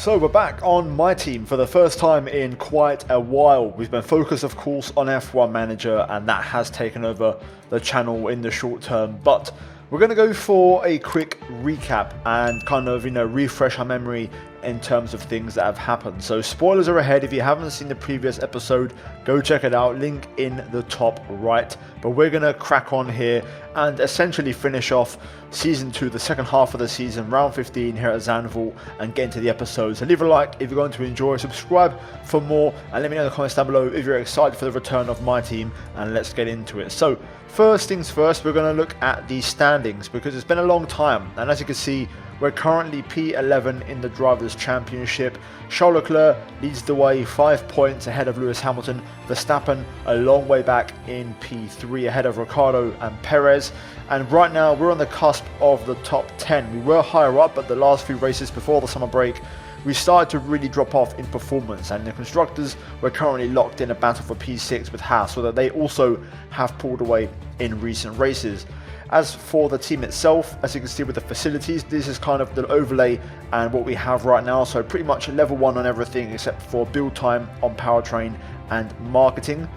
So we're back on my team for the first time in quite a while. We've been focused, of course, on F1 Manager, and that has taken over the channel in the short term. But we're going to go for a quick recap and kind of, refresh our memory in terms of things that have happened. So spoilers are ahead. If you haven't seen the previous episode, go check it out. Link in the top right. But we're going to crack on here and essentially finish off Season 2, the second half of the season, round 15 here at Zandvoort, and get into the episode. So leave a like if you're going to enjoy, subscribe for more, and let me know in the comments down below if you're excited for the return of my team, and let's get into it. So first things first, we're going to look at the standings because it's been a long time, and as you can see, we're currently P11 in the Drivers' Championship. Charles Leclerc leads the way 5 points ahead of Lewis Hamilton. Verstappen a long way back in P3 ahead of Ricciardo and Perez. And right now we're on the cusp of the top 10. We were higher up, but the last few races before the summer break, we started to really drop off in performance, and the constructors were currently locked in a battle for P6 with Haas, so that they also have pulled away in recent races. As for the team itself, as you can see with the facilities, this is kind of the overlay and what we have right now. So pretty much level 1 on everything except for build time on powertrain and marketing.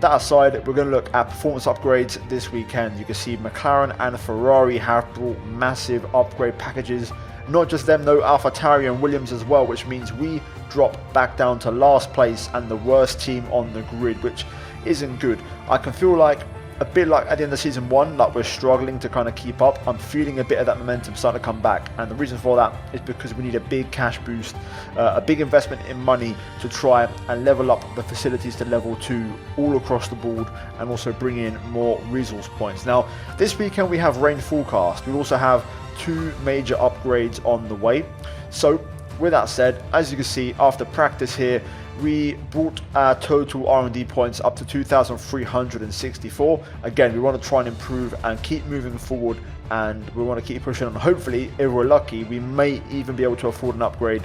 That aside, we're going to look at performance upgrades this weekend. You can see McLaren and Ferrari have brought massive upgrade packages. Not just them though, AlphaTauri and Williams as well, which means we drop back down to last place and the worst team on the grid, which isn't good. I can feel like a bit like at the end of season 1, like we're struggling to kind of keep up. I'm feeling a bit of that momentum starting to come back, and the reason for that is because we need a big cash boost, a big investment in money to try and level up the facilities to level 2 all across the board, and also bring in more resource points. Now this weekend we have rain forecast. We also have 2 major upgrades on the way. So with that said, as you can see after practice here, we brought our total R&D points up to 2,364. Again, we want to try and improve and keep moving forward, and we want to keep pushing on. Hopefully, if we're lucky, we may even be able to afford an upgrade.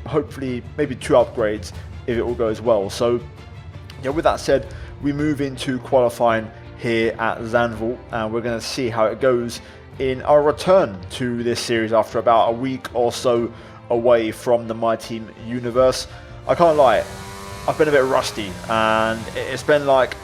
Hopefully maybe 2 upgrades if it all goes well. So with that said, we move into qualifying here at Zandvoort, and we're going to see how it goes in our return to this series after about a week or so away from the My Team universe. I can't lie, I've been a bit rusty, and it's been like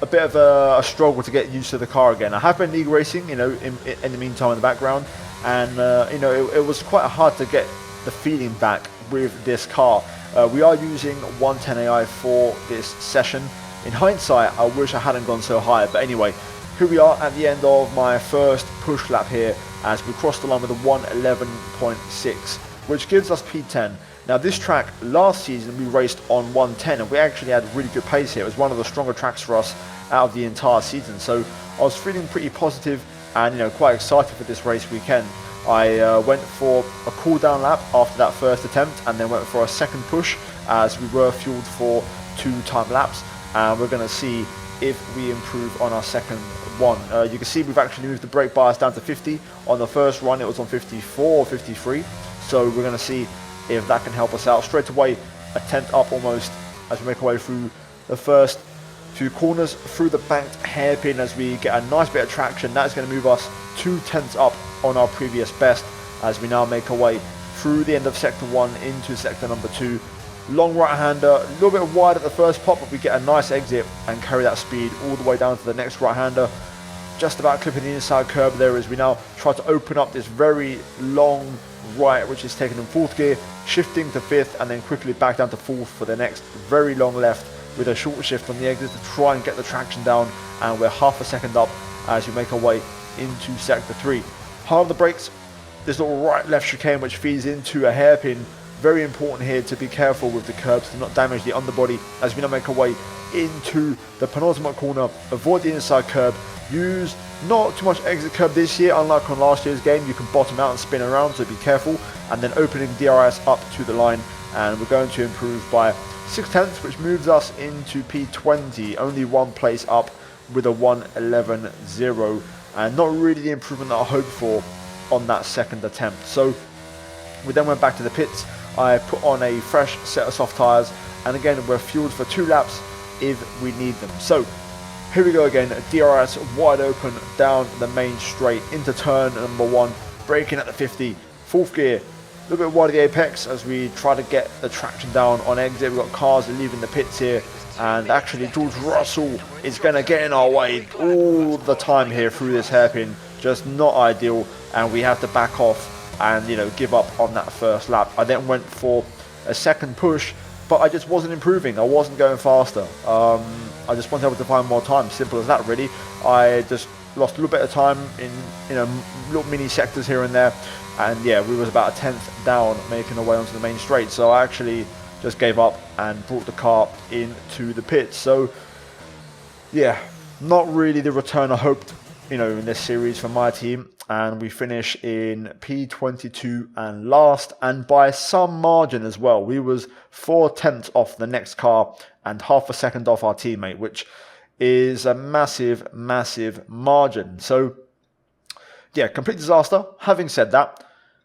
a bit of a struggle to get used to the car again. I have been league racing, in the meantime in the background, and it was quite hard to get the feeling back with this car. We are using 110 AI for this session. In hindsight, I wish I hadn't gone so high, but anyway, here we are at the end of my first push lap here as we crossed the line with a 111.6, which gives us P10. Now this track, last season we raced on 110 and we actually had really good pace here. It was one of the stronger tracks for us out of the entire season. So I was feeling pretty positive and quite excited for this race weekend. I went for a cool down lap after that first attempt, and then went for a second push as we were fueled for 2 time laps, and we're going to see if we improve on our second one. You can see we've actually moved the brake bias down to 50. On the first run it was on 54 or 53, so we're going to see if that can help us out. Straight away, a tenth up almost as we make our way through the first few corners, through the banked hairpin as we get a nice bit of traction. That's going to move us 2 tenths up on our previous best as we now make our way through the end of sector 1 into sector number 2. Long right-hander, a little bit wide at the first pop, but we get a nice exit and carry that speed all the way down to the next right-hander. Just about clipping the inside curb there as we now try to open up this very long right, which is taken in 4th gear, shifting to 5th, and then quickly back down to 4th for the next very long left with a short shift on the exit to try and get the traction down, and we're half a second up as we make our way into sector 3. Hard on the brakes, this little right-left chicane which feeds into a hairpin. Very important here to be careful with the curbs to not damage the underbody as we now make our way into the penultimate corner. Avoid the inside curb. Use not too much exit curb this year, unlike on last year's game. You can bottom out and spin around, so be careful. And then opening DRS up to the line, and we're going to improve by 6 tenths, which moves us into P20, only 1 place up with a 111.0, and not really the improvement that I hoped for on that second attempt. So we then went back to the pits. I put on a fresh set of soft tyres, and again we're fueled for 2 laps if we need them. So here we go again, DRS wide open down the main straight into turn number 1, braking at the 50, 4th gear, a little bit wide of the apex as we try to get the traction down on exit. We've got cars leaving the pits here, and actually George Russell is going to get in our way all the time here through this hairpin. Just not ideal, and we have to back off and, you know, give up on that first lap. I then went for a second push, but I just wasn't improving. I wasn't going faster. I just wasn't able to find more time. Simple as that, really. I just lost a little bit of time in, you know, little mini sectors here and there, and yeah, we was about a tenth down making our way onto the main straight. So I actually just gave up and brought the car into the pits. So yeah, not really the return I hoped, you know, in this series for my team. And we finish in P22 and last, and by some margin as well. We was 4/10 off the next car and half a second off our teammate, which is a massive, massive margin. So yeah, complete disaster. Having said that,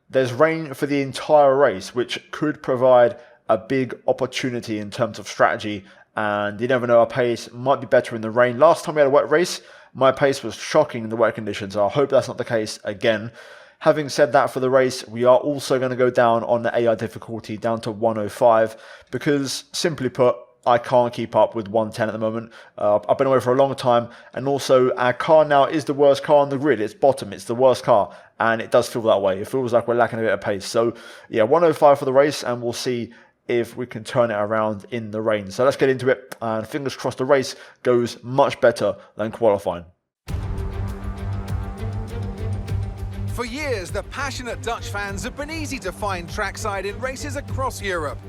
there's rain for the entire race, which could provide a big opportunity in terms of strategy. And you never know, our pace might be better in the rain. Last time we had a wet race, my pace was shocking in the wet conditions. I hope that's not the case again. Having said that, for the race, we are also going to go down on the AI difficulty down to 105, because simply put, I can't keep up with 110 at the moment. I've been away for a long time, and also our car now is the worst car on the grid. It's bottom, it's the worst car, and it does feel that way. It feels like we're lacking a bit of pace. So yeah, 105 for the race, and we'll see if we can turn it around in the rain. So let's get into it, and fingers crossed the race goes much better than qualifying. For years, the passionate Dutch fans have been easy to find trackside in races across Europe.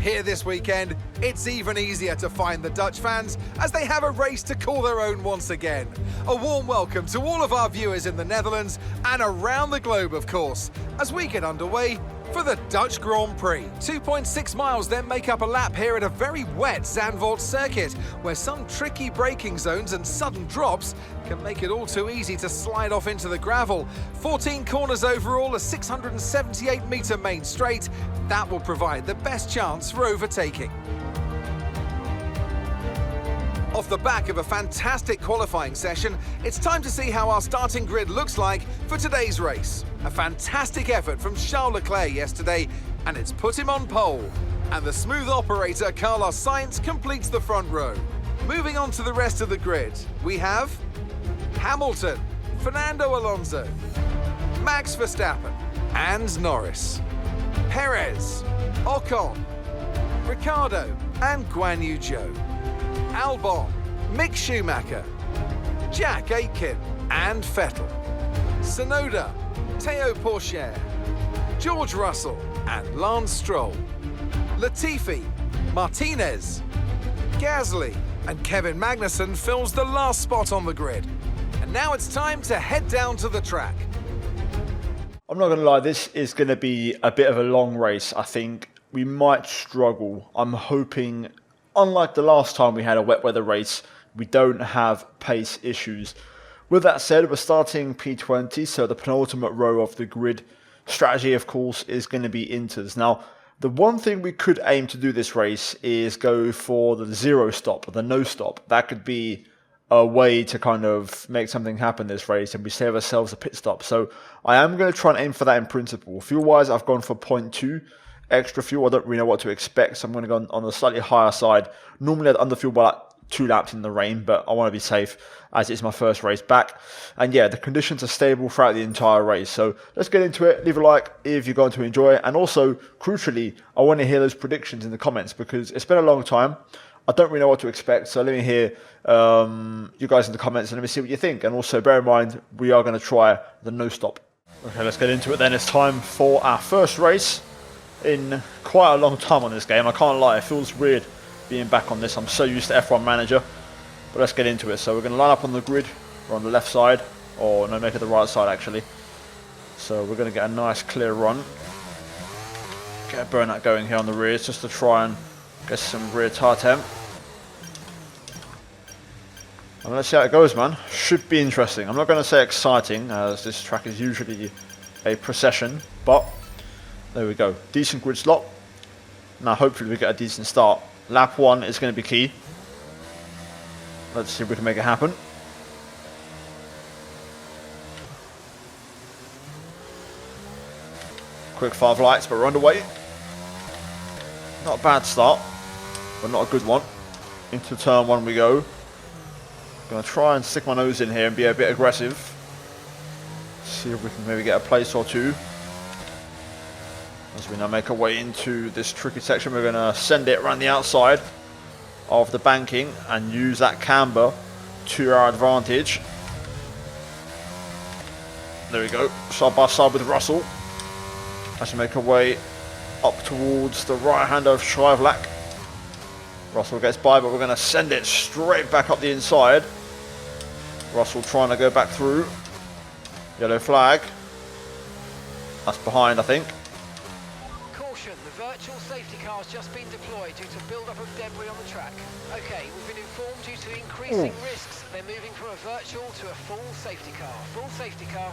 Here this weekend, it's even easier to find the Dutch fans as they have a race to call their own once again. A warm welcome to all of our viewers in the Netherlands and around the globe, of course, as we get underway for the Dutch Grand Prix. 2.6 miles then make up a lap here at a very wet Zandvoort circuit, where some tricky braking zones and sudden drops can make it all too easy to slide off into the gravel. 14 corners overall, a 678-metre main straight. That will provide the best chance for overtaking. Off the back of a fantastic qualifying session, it's time to see how our starting grid looks like for today's race. A fantastic effort from Charles Leclerc yesterday, and it's put him on pole. And the smooth operator Carlos Sainz completes the front row. Moving on to the rest of the grid, we have Hamilton, Fernando Alonso, Max Verstappen and Norris, Perez, Ocon, Ricciardo and Guan Yu Zhou, Albon, Mick Schumacher, Jack Aitken and Vettel, Tsunoda, Théo Pourchaire, George Russell and Lance Stroll, Latifi, Martinez, Gasly and Kevin Magnussen fills the last spot on the grid. And now it's time to head down to the track. I'm not going to lie, this is going to be a bit of a long race. I think we might struggle. I'm hoping, unlike the last time we had a wet weather race, we don't have pace issues. With that said, we're starting P20, so the penultimate row of the grid. Strategy, of course, is going to be inters. Now, the one thing we could aim to do this race is go for the zero stop, or the no stop. That could be a way to kind of make something happen this race, and we save ourselves a pit stop. So I am going to try and aim for that in principle. Fuel-wise, I've gone for 0.2 extra fuel. I don't really know what to expect, so I'm going to go on the slightly higher side. Normally I'd underfuel by like 2 laps in the rain, but I want to be safe as it's my first race back. And yeah, the conditions are stable throughout the entire race. So let's get into it. Leave a like if you're going to enjoy it. And also, crucially, I want to hear those predictions in the comments, because it's been a long time. I don't really know what to expect, so let me hear you guys in the comments and let me see what you think. And also bear in mind, we are going to try the no stop. Okay, let's get into it then. It's time for our first race in quite a long time on this game. I can't lie, it feels weird being back on this. I'm so used to F1 Manager, but let's get into it. So we're going to line up on the grid. We're on the left side, or no, make it the right side actually. So we're going to get a nice clear run. Get a burnout going here on the rears just to try and get some rear tyre temp. And let's see how it goes, man. Should be interesting. I'm not going to say exciting, as this track is usually a procession, but there we go. Decent grid slot. Now hopefully we get a decent start. Lap 1 is going to be key. Let's see if we can make it happen. Quick 5 lights, but we're underway. Not a bad start, but not a good one. Into turn 1 we go. Gonna try and stick my nose in here and be a bit aggressive. See if we can maybe get a place or two. As we now make our way into this tricky section, we're gonna send it around the outside of the banking and use that camber to our advantage. There we go, side by side with Russell. As we make our way up towards the right hand of Shrivelac. Russell gets by, but we're going to send it straight back up the inside. Russell trying to go back through. Yellow flag. That's behind, I think. Caution, the virtual safety car has just been deployed due to build-up of debris on the track. Okay, we've been informed due to increasing risks, they're moving from a virtual to a full safety car. Full safety car.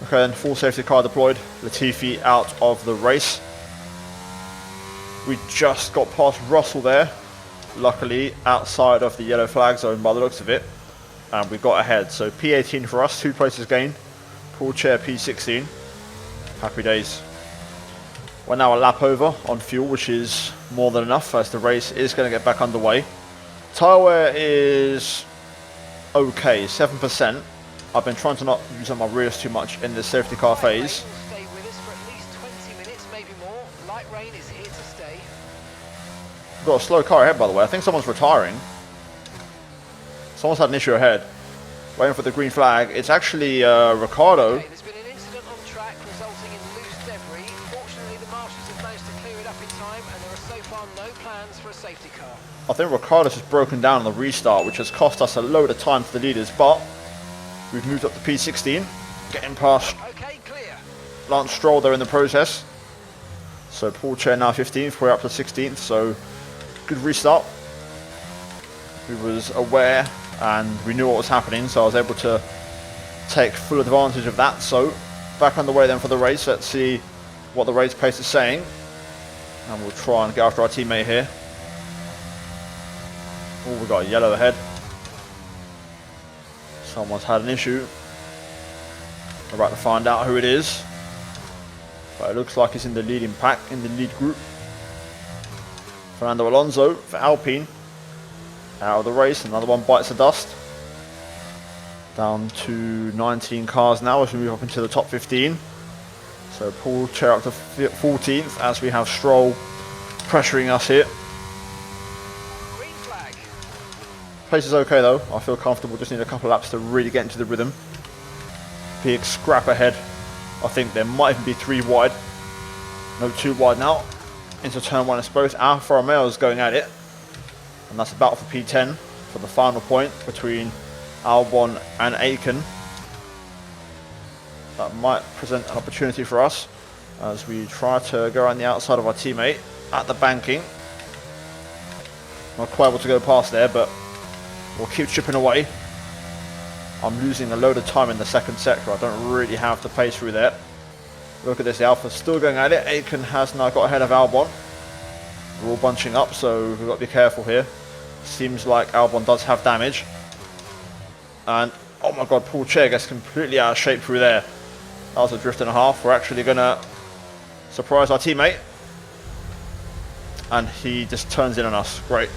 Okay, then full safety car deployed. Latifi out of the race. We just got past Russell there. Luckily, outside of the yellow flag zone by the looks of it. And we got ahead. So P18 for us, 2 places gained. Pool chair P16. Happy days. We're now a lap over on fuel, which is more than enough as the race is going to get back underway. Tyre wear is okay, 7%. I've been trying to not use up my rears too much in this safety car phase. Stay with us for at least 20 minutes, maybe more. Light rain is here to stay. We've got a slow car ahead, by the way. I think someone's retiring. Someone's had an issue ahead. Waiting for the green flag. It's actually Ricardo. Okay, there's been an incident on track resulting in loose debris. Fortunately, the marshals have managed to clear it up in time, and there are so far no plans for a safety car. I think Ricardo's just broken down on the restart, which has cost us a load of time to the leaders, but we've moved up to P16, getting past Okay, clear. Lance Stroll there in the process. So Paul Chair now 15th, we're up to 16th, so good restart. We was aware and we knew what was happening, so I was able to take full advantage of that. So back on the way then for the race. Let's see what the race pace is saying, and we'll try and get after our teammate here. Oh, we got a yellow ahead. Someone's had an issue. We're about to find out who it is, but it looks like he's in the leading pack, in the lead group. Fernando Alonso for Alpine out of the race. Another one bites the dust. Down to 19 cars now as we move up into the top 15. So Paul Chair up to 14th as we have Stroll pressuring us here. Green flag. Place is okay though. I feel comfortable. Just need a couple of laps to really get into the rhythm. Big scrap ahead. I think there might even be 3 wide. No, 2 wide now. Into turn 1, it's both Alfa Romeos going at it. And that's a battle for P10 for the final point between Albon and Aiken. That might present an opportunity for us as we try to go around the outside of our teammate at the banking. Not quite able to go past there, but we'll keep chipping away. I'm losing a load of time in the second sector. I don't really have the pace through there. Look at this, the Alpha's still going at it. Aiken has now got ahead of Albon. We're all bunching up, so we've got to be careful here. Seems like Albon does have damage. And, oh my god, Paul Chair gets completely out of shape through there. That was a drift and a half. We're actually going to surprise our teammate. And he just turns in on us. Great.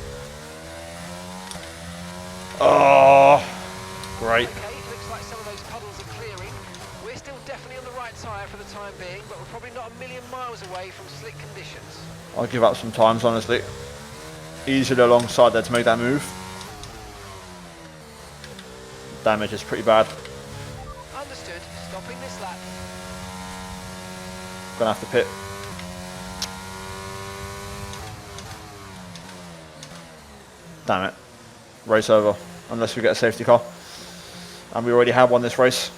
Oh, great. Okay, looks like some of those puddles are clearing. We're still definitely on the right tyre for the time being, but we're probably not a million miles away from slick conditions. I'll give up some times, honestly. Easily alongside there to make that move. Damage is pretty bad. Understood. Stopping this lap. Gonna have to pit. Damn it. Race over. Unless we get a safety car. And we already have one this race.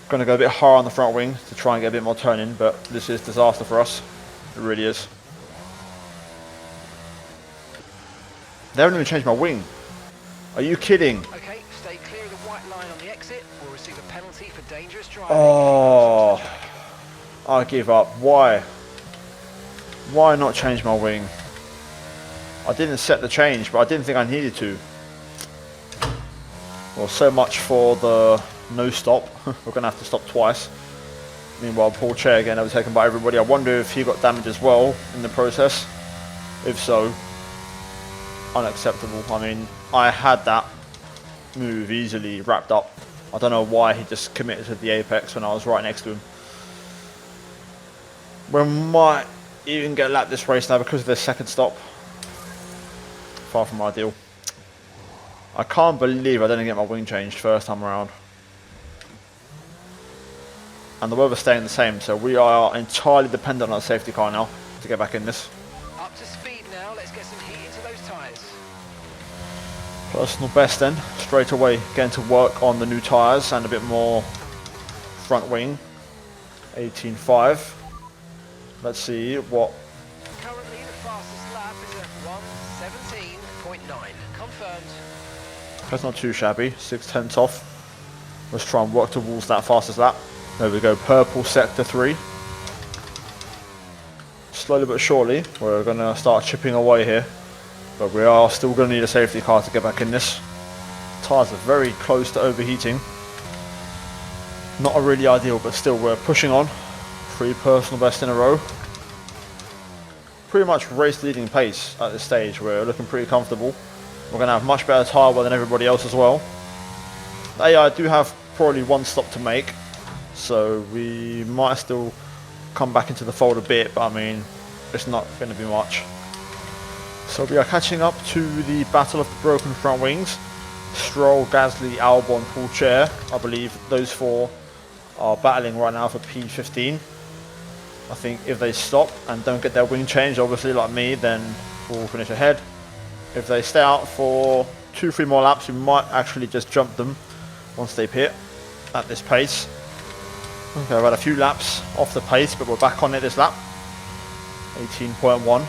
Gonna go a bit higher on the front wing to try and get a bit more turning, but this is disaster for us. It really is. They haven't even changed my wing. Are you kidding? Okay, stay clear of the white line on the exit. We'll receive a penalty for dangerous driving. Oh, I give up. Why? Why not change my wing? I didn't set the change, but I didn't think I needed to. Well, so much for the no stop. We're going to have to stop twice. Meanwhile, Paul Chair getting overtaken by everybody. I wonder if he got damage as well in the process. If so, unacceptable. I mean, I had that move easily wrapped up. I don't know why he just committed to the apex when I was right next to him. We might even get lapped this race now because of this second stop. Far from ideal. I can't believe I didn't get my wing changed first time around. And the weather's staying the same, so we are entirely dependent on our safety car now to get back in this. Up to speed now, let's get some heat into those tyres. Personal best then, straight away getting to work on the new tyres and a bit more front wing. 18.5. Let's see what. Currently the fastest lap is at 1:17.9. Confirmed. That's not too shabby, 6/10 off. Let's try and work towards that fastest lap. There we go, purple sector 3. Slowly but surely, we're going to start chipping away here. But we are still going to need a safety car to get back in this. Tyres are very close to overheating. Not a really ideal, but still we're pushing on. 3 personal best in a row. Pretty much race leading pace at this stage. We're looking pretty comfortable. We're going to have much better tyre wear than everybody else as well. The AI do have probably 1 stop to make. So we might still come back into the fold a bit, but I mean, it's not going to be much. So we are catching up to the battle of the broken front wings. Stroll, Gasly, Albon, Paul Chair. I believe those 4 are battling right now for P15. I think if they stop and don't get their wing changed, obviously like me, then we'll finish ahead. If they stay out for 2-3 more laps, we might actually just jump them once they pit at this pace. Okay, I've had a few laps off the pace, but we're back on it this lap. 18.1.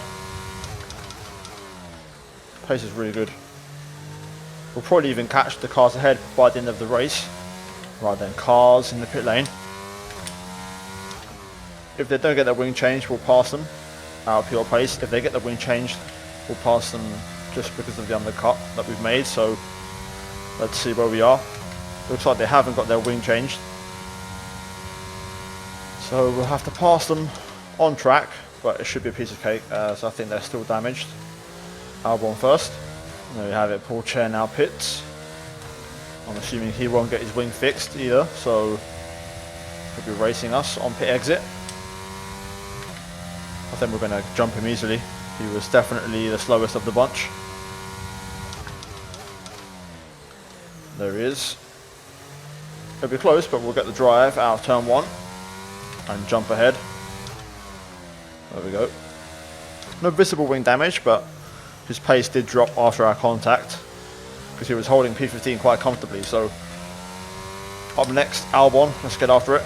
Pace is really good. We'll probably even catch the cars ahead by the end of the race, rather than cars in the pit lane. If they don't get their wing changed, we'll pass them at pure pace. If they get the wing changed, we'll pass them just because of the undercut that we've made. So let's see where we are. Looks like they haven't got their wing changed. So we'll have to pass them on track, but it should be a piece of cake, as I think they're still damaged. Albon first. There we have it, Paul Chair now pits. I'm assuming he won't get his wing fixed either, so he'll be racing us on pit exit. I think we're going to jump him easily. He was definitely the slowest of the bunch. There he is. It'll be close, but we'll get the drive out of turn 1 and jump ahead. There we go. No visible wing damage, but his pace did drop after our contact because he was holding P15 quite comfortably. So up next, Albon. Let's get after it.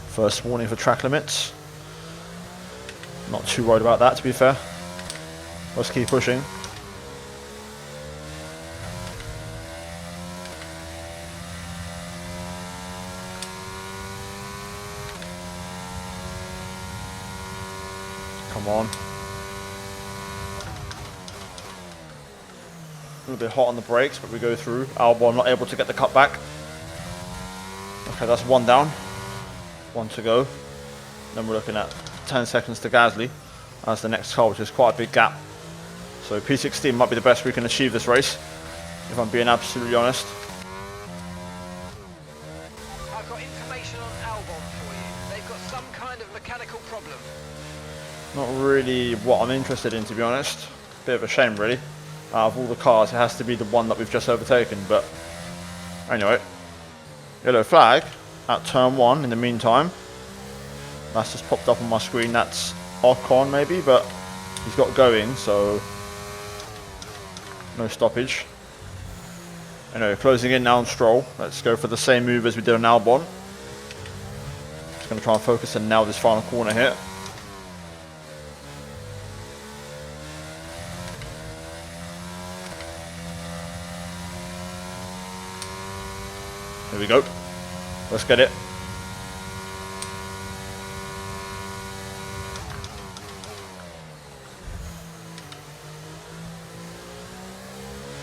First warning for track limits. Not too worried about that, to be fair. Let's keep pushing. Come on. A little bit hot on the brakes, but we go through. Albon not able to get the cut back. Okay, that's 1 down. 1 to go. Then we're looking at 10 seconds to Gasly as the next car, which is quite a big gap. So P16 might be the best we can achieve this race, if I'm being absolutely honest. I've got information on Albon for you. They've got some kind of mechanical problem. Not really what I'm interested in, to be honest. Bit of a shame, really. Out of all the cars, it has to be the one that we've just overtaken, but anyway. Yellow flag at turn 1 in the meantime. That's just popped up on my screen. That's Ocon maybe, but he's got going, so no stoppage. Anyway, closing in now on Stroll. Let's go for the same move as we did on Albon. Just going to try and focus and nail this final corner here. Here we go. Let's get it.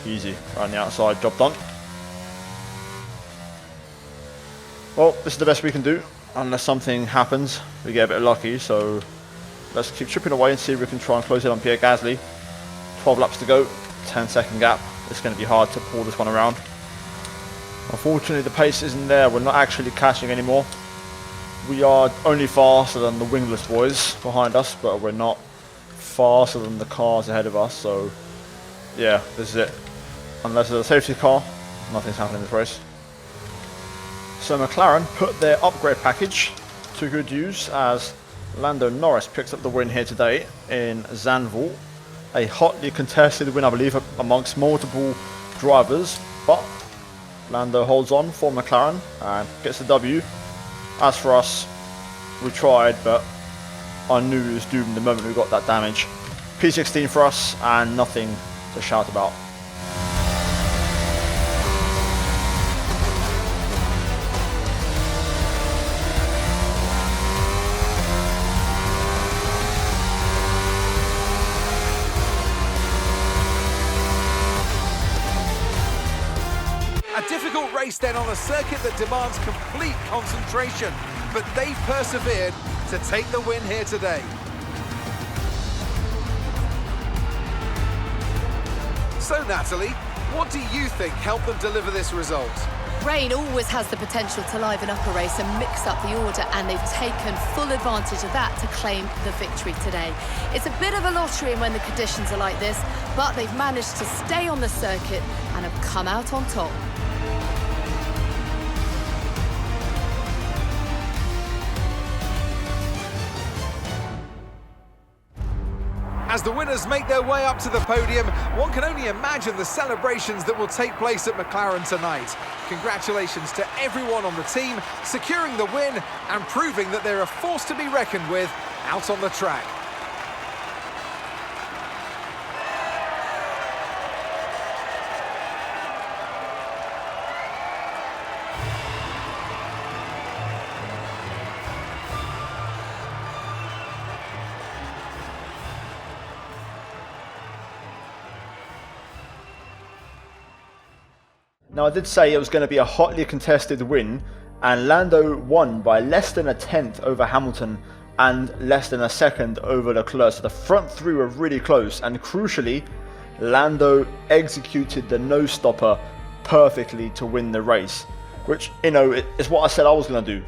Easy. Around the outside, job done. Well, this is the best we can do, unless something happens. We get a bit lucky, so let's keep chipping away and see if we can try and close it on Pierre Gasly. 12 laps to go, 10-second gap. It's going to be hard to pull this one around. Unfortunately, the pace isn't there. We're not actually catching anymore. We are only faster than the wingless boys behind us, but we're not faster than the cars ahead of us. So, yeah, this is it. Unless there's a safety car, nothing's happening in this race. So McLaren put their upgrade package to good use as Lando Norris picks up the win here today in Zandvoort. A hotly contested win, I believe, amongst multiple drivers, but Lando holds on for McLaren and gets the W. As for us, we tried, but I knew it was doomed the moment we got that damage. P16 for us and nothing to shout about. A difficult race then on a circuit that demands complete concentration, but they persevered to take the win here today. So Natalie, what do you think helped them deliver this result? Rain always has the potential to liven up a race and mix up the order, and they've taken full advantage of that to claim the victory today. It's a bit of a lottery when the conditions are like this, but they've managed to stay on the circuit and have come out on top. As the winners make their way up to the podium, one can only imagine the celebrations that will take place at McLaren tonight. Congratulations to everyone on the team, securing the win and proving that they're a force to be reckoned with out on the track. Now, I did say it was going to be a hotly contested win, and Lando won by less than a tenth over Hamilton and less than a second over Leclerc. So the front three were really close, and crucially, Lando executed the no-stopper perfectly to win the race, which, you know, is what I said I was going to do.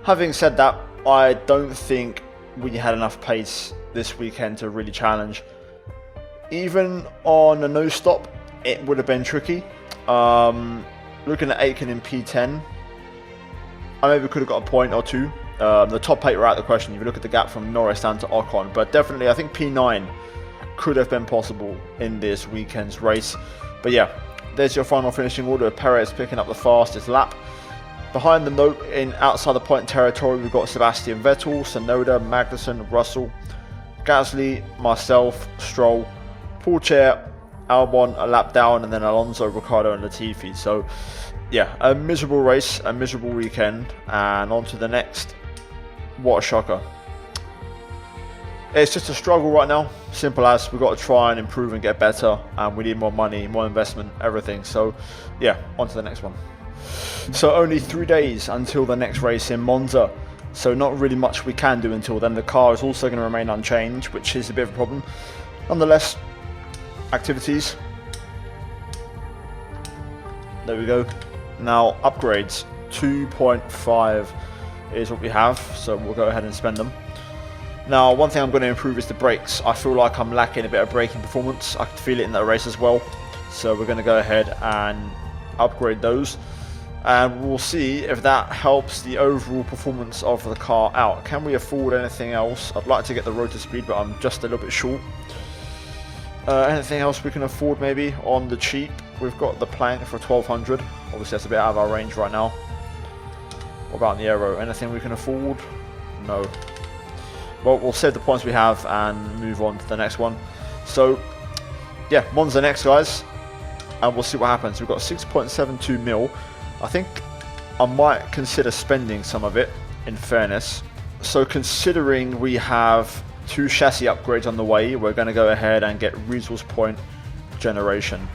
Having said that, I don't think we had enough pace this weekend to really challenge. Even on a no-stop, it would have been tricky. Looking at Aitken in P10, I maybe could have got a point or two. The top 8 were out of the question if you look at the gap from Norris down to Ocon, but definitely I think P9 could have been possible in this weekend's race. But yeah, there's your final finishing order. Perez picking up the fastest lap. Behind them though, in outside the point territory, we've got Sebastian Vettel, Tsunoda, Magnussen, Russell, Gasly, myself, Stroll, Paul Chair, Albon a lap down, and then Alonso, Ricciardo and Latifi. So yeah, a miserable race, a miserable weekend, and on to the next. What a shocker. It's just a struggle right now, simple as. We've got to try and improve and get better, and we need more money, more investment, everything. So yeah, on to the next one. So only 3 days until the next race in Monza, so not really much we can do until then. The car is also going to remain unchanged, which is a bit of a problem. Nonetheless, activities. There we go. Now upgrades, 2.5 is what we have, so we'll go ahead and spend them. Now one thing I'm going to improve is the brakes. I feel like I'm lacking a bit of braking performance. I could feel it in that race as well, so we're going to go ahead and upgrade those, and we'll see if that helps the overall performance of the car out. Can we afford anything else? I'd like to get the rotor speed, but I'm just a little bit short. Anything else we can afford maybe on the cheap? We've got the plank for 1200. Obviously that's a bit out of our range right now. What about the aero? Anything we can afford? No. Well, we'll save the points we have and move on to the next one. So yeah, Monza next, guys, and we'll see what happens. We've got 6.72 mil. I think I might consider spending some of it, in fairness. So considering we have 2 chassis upgrades on the way, we're going to go ahead and get resource point generation.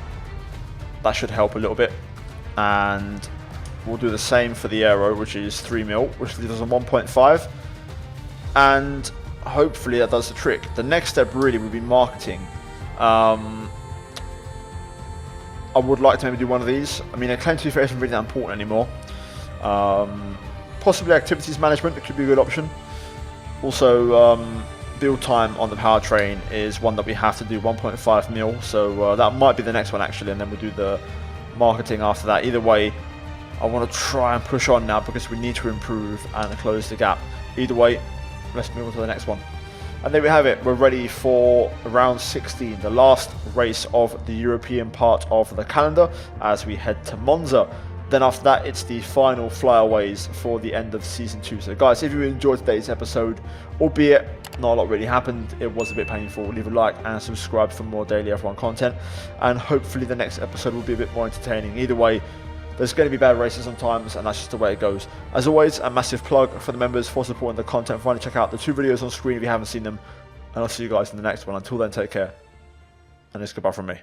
That should help a little bit. And We'll do the same for the aero, which is 3 mil, which leaves us on 1.5. And hopefully that does the trick. The next step really would be marketing. I would like to maybe do one of these. I mean, a claim to be fair isn't really that important anymore. Possibly activities management, it could be a good option. Also, build time on the powertrain is one that we have to do, 1.5 mil. So that might be the next one actually, and then we'll do the marketing after that. Either way, I want to try and push on now because we need to improve and close the gap. Either way, let's move on to the next one. And there we have it. We're ready for round 16, the last race of the European part of the calendar as we head to Monza. Then after that, it's the final flyaways for the end of season 2. So guys, if you enjoyed today's episode, albeit not a lot really happened, it was a bit painful, leave a like and subscribe for more daily F1 content. And hopefully the next episode will be a bit more entertaining. Either way, there's going to be bad races sometimes, and that's just the way it goes. As always, a massive plug for the members for supporting the content. Finally, check out the 2 videos on screen if you haven't seen them. And I'll see you guys in the next one. Until then, take care. And it's goodbye from me.